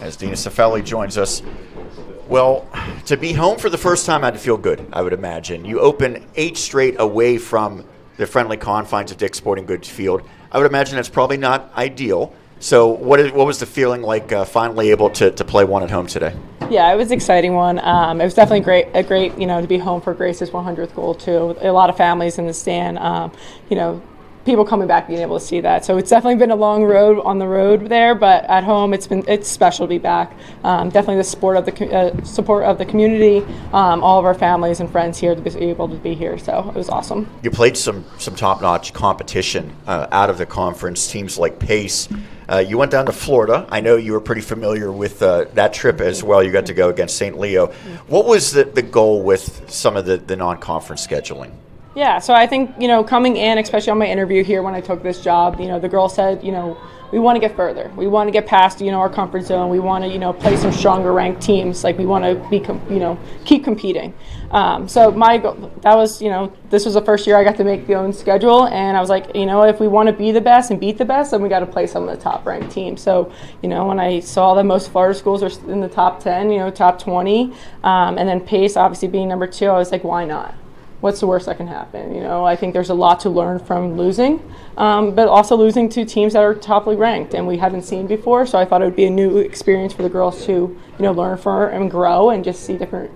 as Dina Cifelli joins us. Well, to be home for the first time had to feel good, I would imagine. You open 8 straight away from the friendly confines of Dick's Sporting Goods Field. I would imagine that's probably not ideal. So what was the feeling like finally able to play one at home today? Yeah, it was an exciting one. It was definitely great, to be home for Grace's 100th goal too. A lot of families in the stand, people coming back being able to see that. So it's definitely been a long road on the road there, but at home it's special to be back. Definitely the support of the community, all of our families and friends here to be able to be here. So it was awesome. You played some top-notch competition out of the conference, teams like Pace. You went down to Florida. I know you were pretty familiar with that trip as well. You got to go against St. Leo. What was the goal with some of the non-conference scheduling? Yeah, so I think, coming in, especially on my interview here when I took this job, the girl said, we want to get further. We want to get past, our comfort zone. We want to, play some stronger ranked teams. Like we want to be, keep competing. So my goal, that was, this was the first year I got to make the own schedule. And I was like, if we want to be the best and beat the best, then we got to play some of the top ranked teams. So, when I saw that most Florida schools are in the top 10, top 20, and then Pace obviously being number 2, I was like, why not? What's the worst that can happen? I think there's a lot to learn from losing, but also losing to teams that are toply ranked and we haven't seen before. So I thought it would be a new experience for the girls to, learn from and grow and just see different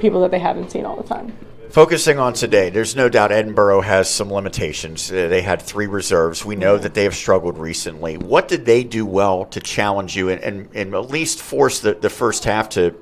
people that they haven't seen all the time. Focusing on today, there's no doubt Edinboro has some limitations. They had 3 reserves. We know that they have struggled recently. What did they do well to challenge you and at least force the first half to,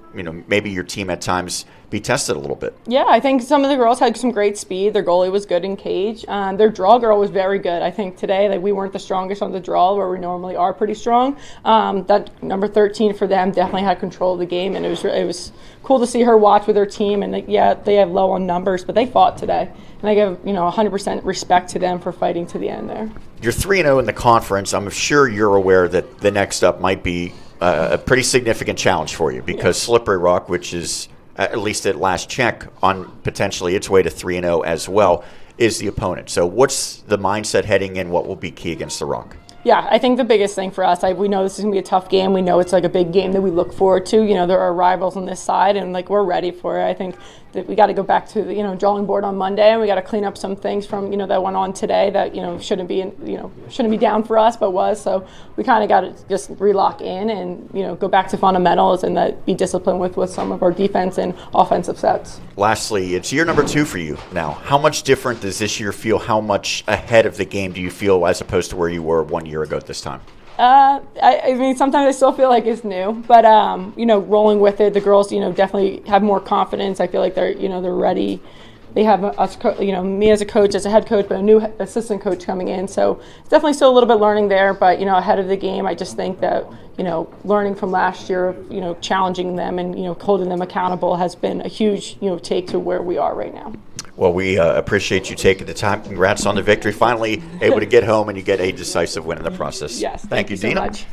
maybe your team at times be tested a little bit? Yeah, I think some of the girls had some great speed. Their goalie was good in cage. Their draw girl was very good. I think today we weren't the strongest on the draw where we normally are pretty strong. That number 13 for them definitely had control of the game, and it was cool to see her watch with her team. And they have low on numbers, but they fought today. And I give 100% respect to them for fighting to the end there. You're 3-0 in the conference. I'm sure you're aware that the next up might be a pretty significant challenge for you because Slippery Rock, which is at least at last check, on potentially its way to 3-0 as well, is the opponent. So what's the mindset heading in? What will be key against the Rock? Yeah, I think the biggest thing for us, we know this is going to be a tough game. We know it's like a big game that we look forward to. There are rivals on this side, and we're ready for it. I think that we got to go back to the drawing board on Monday, and we got to clean up some things from that went on today that shouldn't be down for us, but was. So we kind of got to just relock in and go back to fundamentals and be disciplined with some of our defense and offensive sets. Lastly, it's year number 2 for you now. How much different does this year feel? How much ahead of the game do you feel as opposed to where you were 1 year ago at this time? I mean, sometimes I still feel like it's new, but rolling with it, the girls, definitely have more confidence. I feel like they're, they're ready. They have us, me as a coach, as a head coach, but a new assistant coach coming in. So it's definitely still a little bit learning there, but ahead of the game, I just think that learning from last year, challenging them and holding them accountable has been a huge take to where we are right now. Well, we appreciate you taking the time. Congrats on the victory. Finally able to get home and you get a decisive win in the process. Yes, Thank you, so Dina. Much.